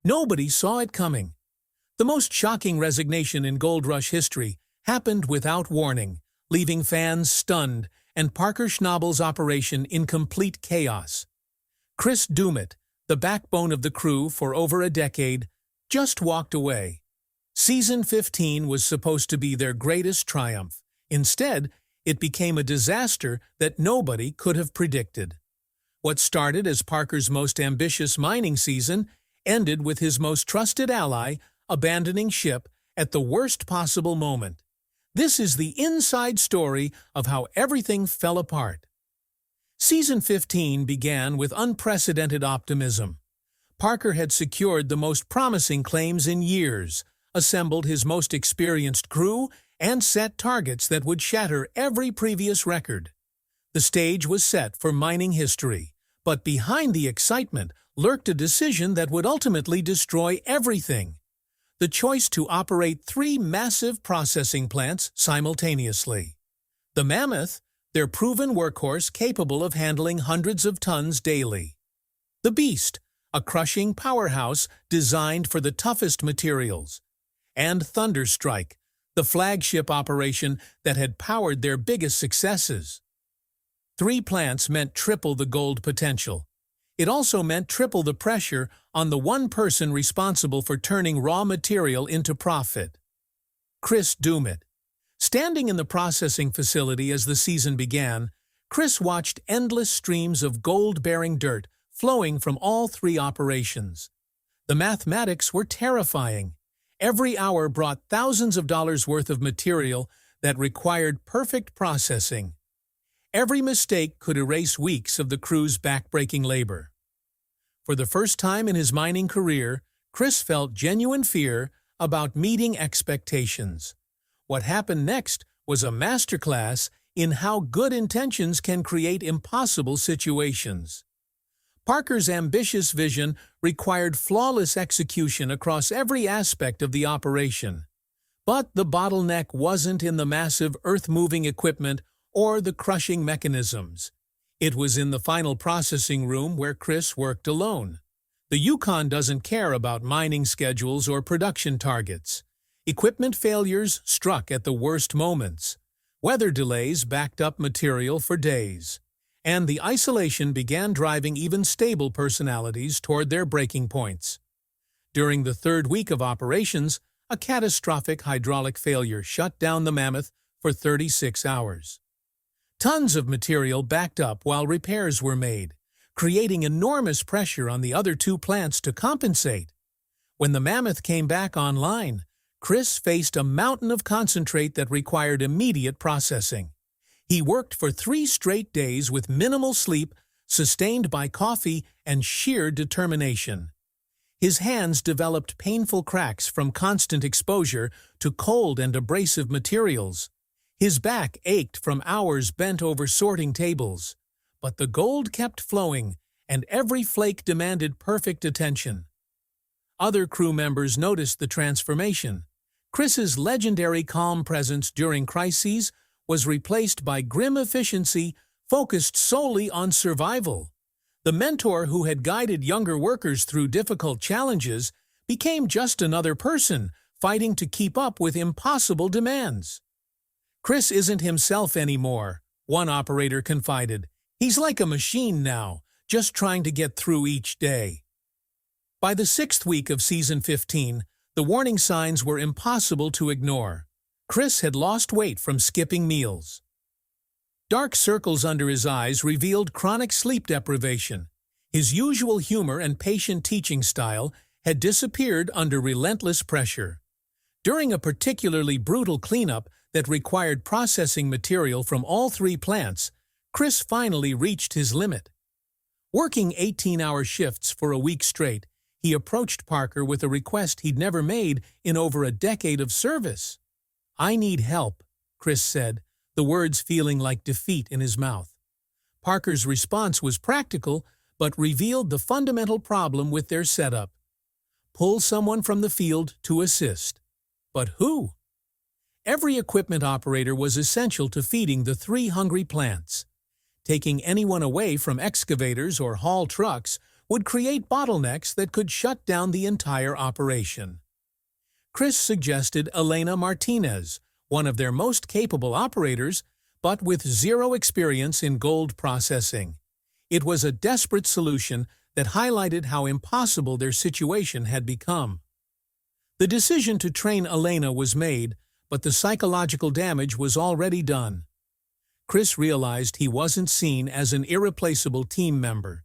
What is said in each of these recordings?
Nobody saw it coming. The most shocking resignation in gold rush history happened without warning, leaving fans stunned and Parker Schnabel's operation in complete chaos. Chris Doumitt, the backbone of the crew for over a decade, just walked away. Season 15 was supposed to be their greatest triumph. Instead, it became a disaster that nobody could have predicted. What started as Parker's most ambitious mining season ended with his most trusted ally abandoning ship at the worst possible moment. This is the inside story of how everything fell apart. Season 15 began with unprecedented optimism. Parker had secured the most promising claims in years, assembled his most experienced crew, and set targets that would shatter every previous record. The stage was set for mining history, but behind the excitement lurked a decision that would ultimately destroy everything: the choice to operate 3 massive processing plants simultaneously. The Mammoth, their proven workhorse capable of handling hundreds of tons daily. The Beast, a crushing powerhouse designed for the toughest materials. And Thunderstrike, the flagship operation that had powered their biggest successes. 3 plants meant triple the gold potential. It also meant triple the pressure on the one person responsible for turning raw material into profit: Chris Doumitt. Standing in the processing facility as the season began, Chris watched endless streams of gold-bearing dirt flowing from all 3 operations. The mathematics were terrifying. Every hour brought thousands of dollars worth of material that required perfect processing. Every mistake could erase weeks of the crew's backbreaking labor. For the first time in his mining career, Chris felt genuine fear about meeting expectations. What happened next was a masterclass in how good intentions can create impossible situations. Parker's ambitious vision required flawless execution across every aspect of the operation. But the bottleneck wasn't in the massive earth-moving equipment or the crushing mechanisms. It was in the final processing room where Chris worked alone. The Yukon doesn't care about mining schedules or production targets. Equipment failures struck at the worst moments. Weather delays backed up material for days. And the isolation began driving even stable personalities toward their breaking points. During the 3rd week of operations, a catastrophic hydraulic failure shut down the Mammoth for 36 hours. Tons of material backed up while repairs were made, creating enormous pressure on the other 2 plants to compensate. When the Mammoth came back online, Chris faced a mountain of concentrate that required immediate processing. He worked for 3 straight days with minimal sleep, sustained by coffee and sheer determination. His hands developed painful cracks from constant exposure to cold and abrasive materials. His back ached from hours bent over sorting tables. But the gold kept flowing, and every flake demanded perfect attention. Other crew members noticed the transformation. Chris's legendary calm presence during crises was replaced by grim efficiency focused solely on survival. The mentor who had guided younger workers through difficult challenges became just another person fighting to keep up with impossible demands. Chris isn't himself anymore, one operator confided. He's like a machine now, just trying to get through each day. By the 6th week of Season 15, the warning signs were impossible to ignore. Chris had lost weight from skipping meals. Dark circles under his eyes revealed chronic sleep deprivation. His usual humor and patient teaching style had disappeared under relentless pressure. During a particularly brutal cleanup that required processing material from all 3 plants, Chris finally reached his limit. Working 18-hour shifts for a week straight, he approached Parker with a request he'd never made in over a decade of service. "I need help," Chris said, the words feeling like defeat in his mouth. Parker's response was practical, but revealed the fundamental problem with their setup. Pull someone from the field to assist. But who? Every equipment operator was essential to feeding the 3 hungry plants. Taking anyone away from excavators or haul trucks would create bottlenecks that could shut down the entire operation. Chris suggested Elena Martinez, one of their most capable operators, but with zero experience in gold processing. It was a desperate solution that highlighted how impossible their situation had become. The decision to train Elena was made, but the psychological damage was already done. Chris realized he wasn't seen as an irreplaceable team member.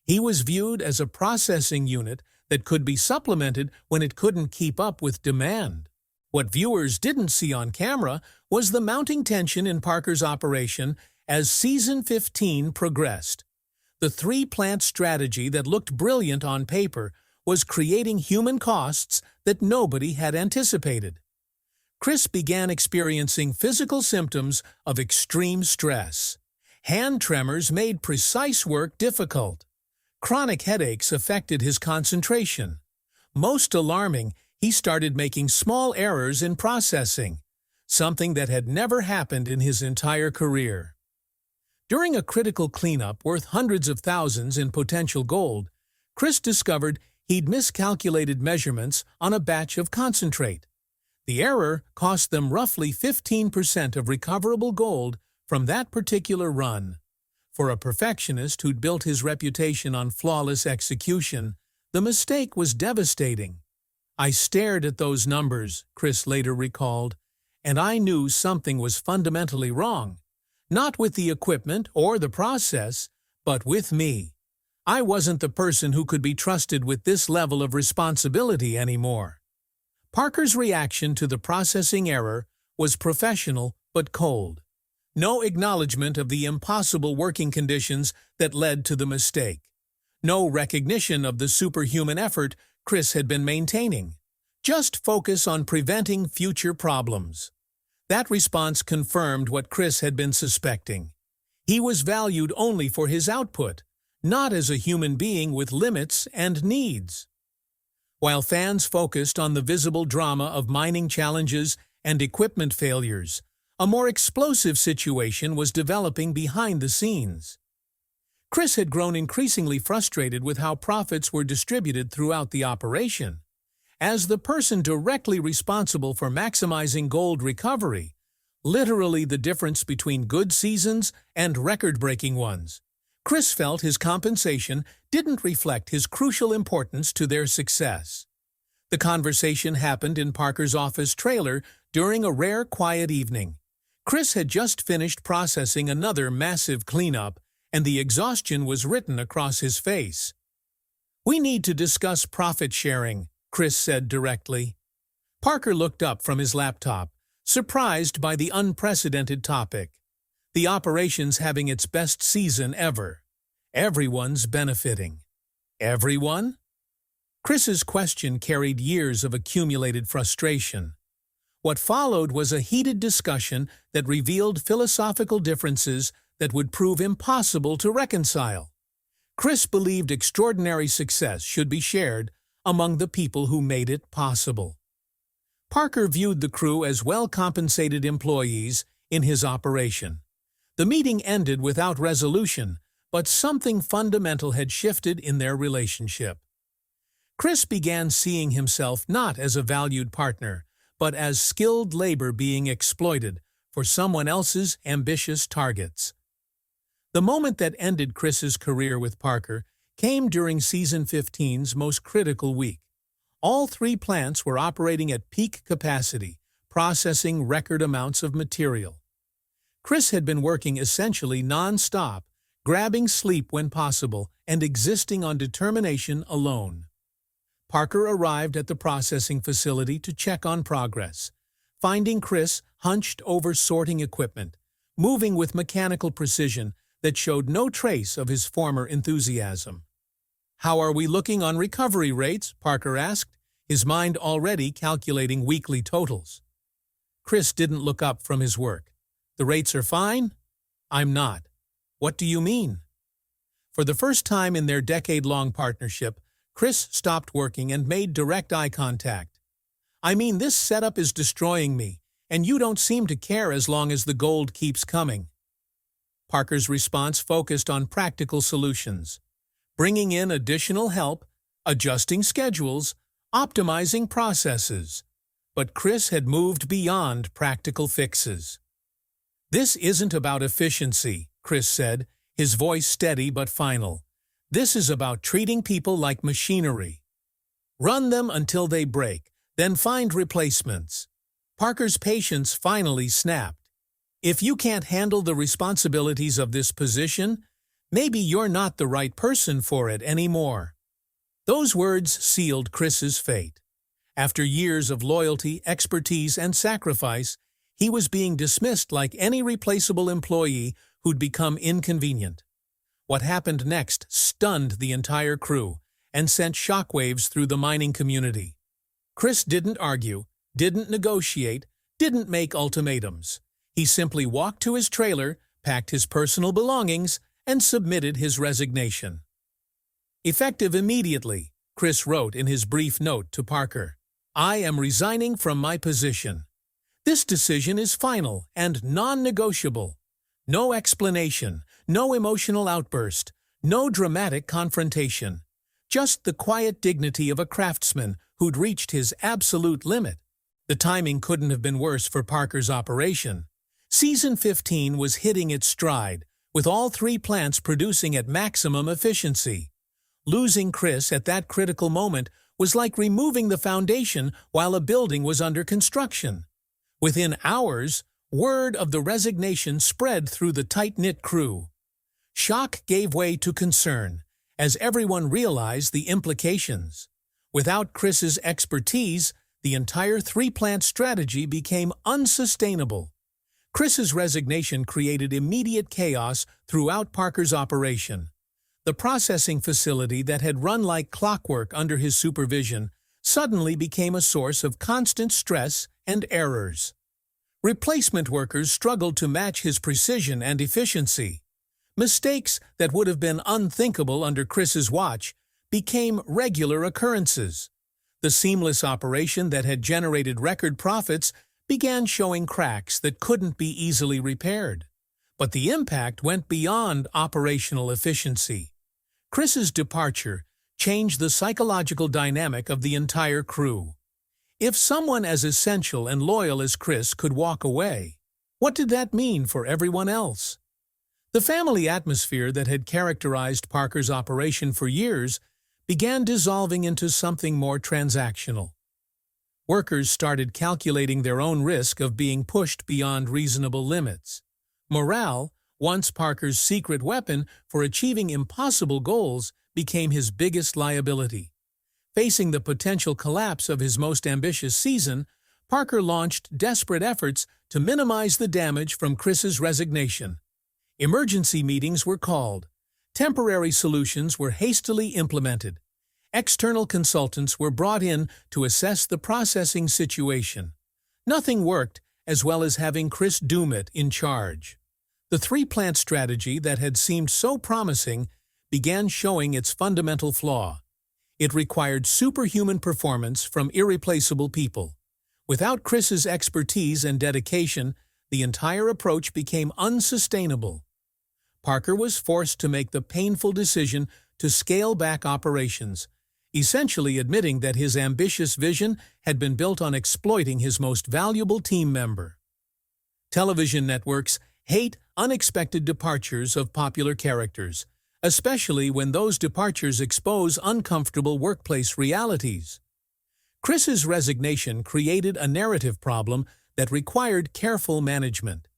He was viewed as a processing unit that could be supplemented when it couldn't keep up with demand. What viewers didn't see on camera was the mounting tension in Parker's operation as Season 15 progressed. The three-plant strategy that looked brilliant on paper was creating human costs that nobody had anticipated. Chris began experiencing physical symptoms of extreme stress. Hand tremors made precise work difficult. Chronic headaches affected his concentration. Most alarming, he started making small errors in processing, something that had never happened in his entire career. During a critical cleanup worth hundreds of thousands in potential gold, Chris discovered he'd miscalculated measurements on a batch of concentrate. The error cost them roughly 15% of recoverable gold from that particular run. For a perfectionist who'd built his reputation on flawless execution, the mistake was devastating. "I stared at those numbers," Chris later recalled, "and I knew something was fundamentally wrong. Not with the equipment or the process, but with me. I wasn't the person who could be trusted with this level of responsibility anymore." Parker's reaction to the processing error was professional but cold. No acknowledgement of the impossible working conditions that led to the mistake. No recognition of the superhuman effort Chris had been maintaining. Just focus on preventing future problems. That response confirmed what Chris had been suspecting. He was valued only for his output, not as a human being with limits and needs. While fans focused on the visible drama of mining challenges and equipment failures, a more explosive situation was developing behind the scenes. Chris had grown increasingly frustrated with how profits were distributed throughout the operation. As the person directly responsible for maximizing gold recovery, literally the difference between good seasons and record-breaking ones, Chris felt his compensation didn't reflect his crucial importance to their success. The conversation happened in Parker's office trailer during a rare quiet evening. Chris had just finished processing another massive cleanup, and the exhaustion was written across his face. "We need to discuss profit sharing," Chris said directly. Parker looked up from his laptop, surprised by the unprecedented topic. The operation's having its best season ever. Everyone's benefiting. Everyone? Chris's question carried years of accumulated frustration. What followed was a heated discussion that revealed philosophical differences that would prove impossible to reconcile. Chris believed extraordinary success should be shared among the people who made it possible. Parker viewed the crew as well-compensated employees in his operation. The meeting ended without resolution, but something fundamental had shifted in their relationship. Chris began seeing himself not as a valued partner, but as skilled labor being exploited for someone else's ambitious targets. The moment that ended Chris's career with Parker came during Season 15's most critical week. All three plants were operating at peak capacity, processing record amounts of material. Chris had been working essentially non-stop, grabbing sleep when possible and existing on determination alone. Parker arrived at the processing facility to check on progress, finding Chris hunched over sorting equipment, moving with mechanical precision that showed no trace of his former enthusiasm. "How are we looking on recovery rates?" Parker asked, his mind already calculating weekly totals. Chris didn't look up from his work. "The rates are fine?" "I'm not." "What do you mean?" For the first time in their decade-long partnership, Chris stopped working and made direct eye contact. "I mean, this setup is destroying me, and you don't seem to care as long as the gold keeps coming." Parker's response focused on practical solutions. bringing in additional help, adjusting schedules, optimizing processes. But Chris had moved beyond practical fixes. "This isn't about efficiency," Chris said, his voice steady but final. "This is about treating people like machinery. Run them until they break, then find replacements." Parker's patience finally snapped. "If you can't handle the responsibilities of this position, maybe you're not the right person for it anymore." Those words sealed Chris's fate. After years of loyalty, expertise, and sacrifice, he was being dismissed like any replaceable employee who'd become inconvenient. What happened next stunned the entire crew and sent shockwaves through the mining community. Chris didn't argue, didn't negotiate, didn't make ultimatums. He simply walked to his trailer, packed his personal belongings, and submitted his resignation. Effective immediately, Chris wrote in his brief note to Parker, "I am resigning from my position. This decision is final and non-negotiable. No explanation, no emotional outburst, no dramatic confrontation. Just the quiet dignity of a craftsman who'd reached his absolute limit." The timing couldn't have been worse for Parker's operation. Season 15 was hitting its stride, with all 3 plants producing at maximum efficiency. Losing Chris at that critical moment was like removing the foundation while a building was under construction. Within hours, word of the resignation spread through the tight-knit crew. Shock gave way to concern, as everyone realized the implications. Without Chris's expertise, the entire 3-plant strategy became unsustainable. Chris's resignation created immediate chaos throughout Parker's operation. The processing facility that had run like clockwork under his supervision suddenly became a source of constant stress and errors. Replacement workers struggled to match his precision and efficiency. Mistakes that would have been unthinkable under Chris's watch became regular occurrences. The seamless operation that had generated record profits began showing cracks that couldn't be easily repaired. But the impact went beyond operational efficiency. Chris's departure changed the psychological dynamic of the entire crew. If someone as essential and loyal as Chris could walk away, what did that mean for everyone else? The family atmosphere that had characterized Parker's operation for years began dissolving into something more transactional. Workers started calculating their own risk of being pushed beyond reasonable limits. Morale, once Parker's secret weapon for achieving impossible goals, became his biggest liability. Facing the potential collapse of his most ambitious season, Parker launched desperate efforts to minimize the damage from Chris's resignation. Emergency meetings were called. Temporary solutions were hastily implemented. External consultants were brought in to assess the processing situation. Nothing worked as well as having Chris Doumitt in charge. The 3-plant strategy that had seemed so promising began showing its fundamental flaw. It required superhuman performance from irreplaceable people. Without Chris's expertise and dedication, the entire approach became unsustainable. Parker was forced to make the painful decision to scale back operations, essentially admitting that his ambitious vision had been built on exploiting his most valuable team member. Television networks hate unexpected departures of popular characters, especially when those departures expose uncomfortable workplace realities. Chris's resignation created a narrative problem that required careful management.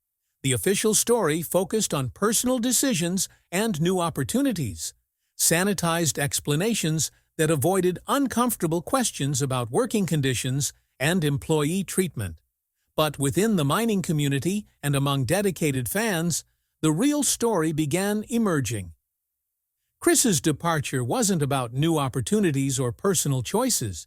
The official story focused on personal decisions and new opportunities, sanitized explanations that avoided uncomfortable questions about working conditions and employee treatment. But within the mining community and among dedicated fans, the real story began emerging. Chris's departure wasn't about new opportunities or personal choices.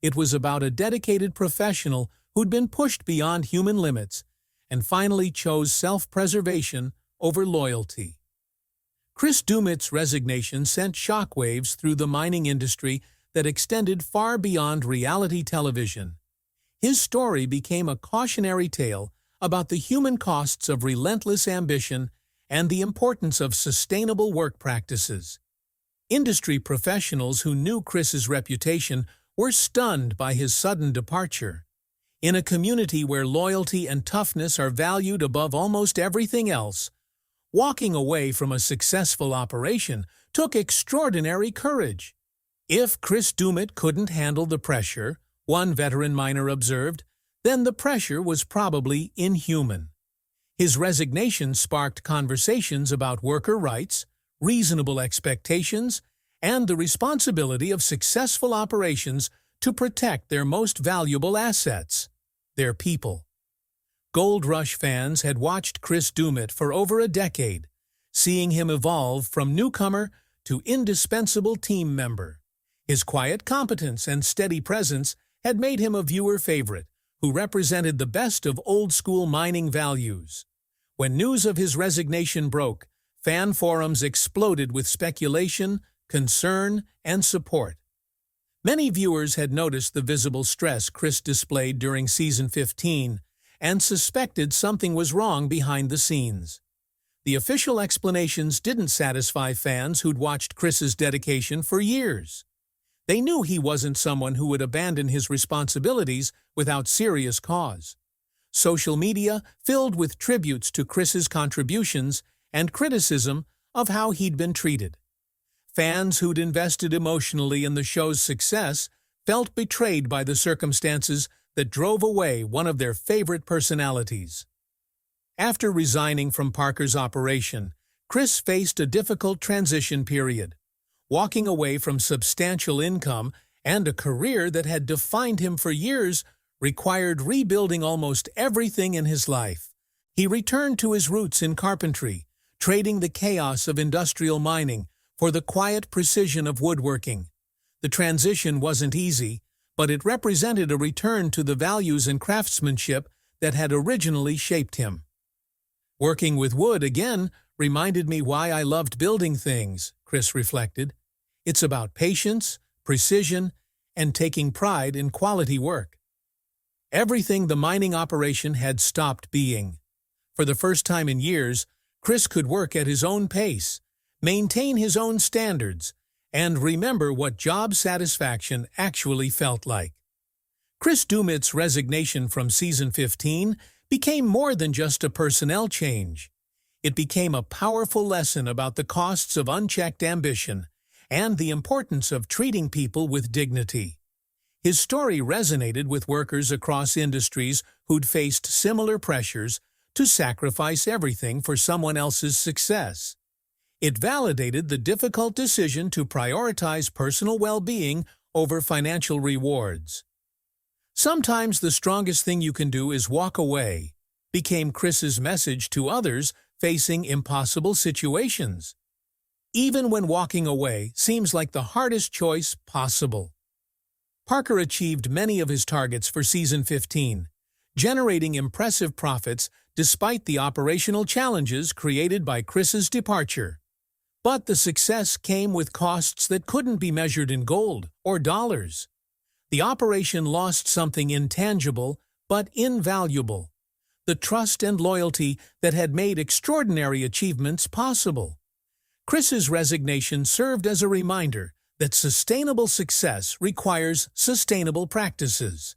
It was about a dedicated professional who'd been pushed beyond human limits and finally chose self-preservation over loyalty. Chris Doumitt's resignation sent shockwaves through the mining industry that extended far beyond reality television. His story became a cautionary tale about the human costs of relentless ambition and the importance of sustainable work practices. Industry professionals who knew Chris's reputation were stunned by his sudden departure. In a community where loyalty and toughness are valued above almost everything else, walking away from a successful operation took extraordinary courage. If Chris Doumitt couldn't handle the pressure, one veteran miner observed, then the pressure was probably inhuman. His resignation sparked conversations about worker rights, reasonable expectations, and the responsibility of successful operations to protect their most valuable assets, their people. Gold Rush fans had watched Chris Doumitt for over a decade, seeing him evolve from newcomer to indispensable team member. His quiet competence and steady presence had made him a viewer favorite, who represented the best of old-school mining values. When news of his resignation broke, fan forums exploded with speculation, concern, and support. Many viewers had noticed the visible stress Chris displayed during Season 15 and suspected something was wrong behind the scenes. The official explanations didn't satisfy fans who'd watched Chris's dedication for years. They knew he wasn't someone who would abandon his responsibilities without serious cause. Social media filled with tributes to Chris's contributions and criticism of how he'd been treated. Fans who'd invested emotionally in the show's success felt betrayed by the circumstances that drove away one of their favorite personalities. After resigning from Parker's operation, Chris faced a difficult transition period. Walking away from substantial income and a career that had defined him for years required rebuilding almost everything in his life. He returned to his roots in carpentry, trading the chaos of industrial mining for the quiet precision of woodworking. The transition wasn't easy, but it represented a return to the values and craftsmanship that had originally shaped him. Working with wood again reminded me why I loved building things, Chris reflected. It's about patience, precision, and taking pride in quality work. Everything the mining operation had stopped being. For the first time in years, Chris could work at his own pace, maintain his own standards, and remember what job satisfaction actually felt like. Chris Doumitt's resignation from Season 15 became more than just a personnel change. It became a powerful lesson about the costs of unchecked ambition and the importance of treating people with dignity. His story resonated with workers across industries who'd faced similar pressures to sacrifice everything for someone else's success. It validated the difficult decision to prioritize personal well-being over financial rewards. Sometimes the strongest thing you can do is walk away, became Chris's message to others facing impossible situations. Even when walking away seems like the hardest choice possible. Parker achieved many of his targets for Season 15, generating impressive profits despite the operational challenges created by Chris's departure. But the success came with costs that couldn't be measured in gold or dollars. The operation lost something intangible but invaluable: the trust and loyalty that had made extraordinary achievements possible. Chris's resignation served as a reminder that sustainable success requires sustainable practices.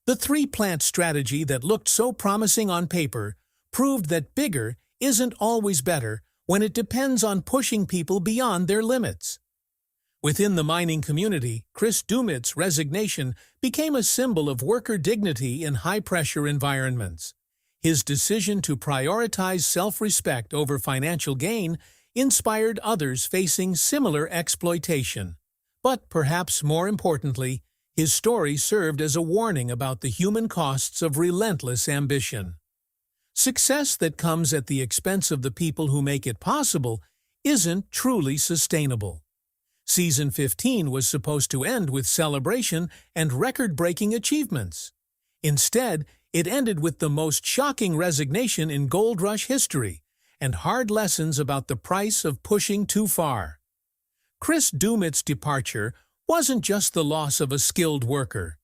The three-plant strategy that looked so promising on paper proved that bigger isn't always better when it depends on pushing people beyond their limits. Within the mining community, Chris Doumitt's resignation became a symbol of worker dignity in high-pressure environments. His decision to prioritize self-respect over financial gain inspired others facing similar exploitation. But perhaps more importantly, his story served as a warning about the human costs of relentless ambition. Success that comes at the expense of the people who make it possible isn't truly sustainable. Season 15 was supposed to end with celebration and record-breaking achievements. Instead, it ended with the most shocking resignation in Gold Rush history and hard lessons about the price of pushing too far. Chris Doumitt's departure wasn't just the loss of a skilled worker.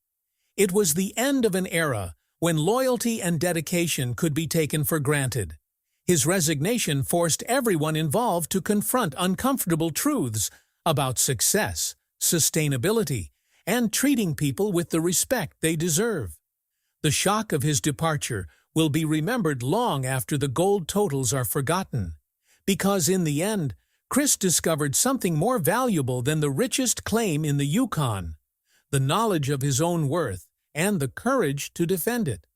It was the end of an era when loyalty and dedication could be taken for granted. His resignation forced everyone involved to confront uncomfortable truths about success, sustainability, and treating people with the respect they deserve. The shock of his departure will be remembered long after the gold totals are forgotten, because in the end, Chris discovered something more valuable than the richest claim in the Yukon: the knowledge of his own worth and the courage to defend it.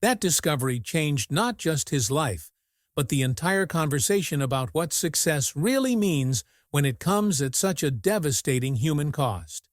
That discovery changed not just his life, but the entire conversation about what success really means when it comes at such a devastating human cost.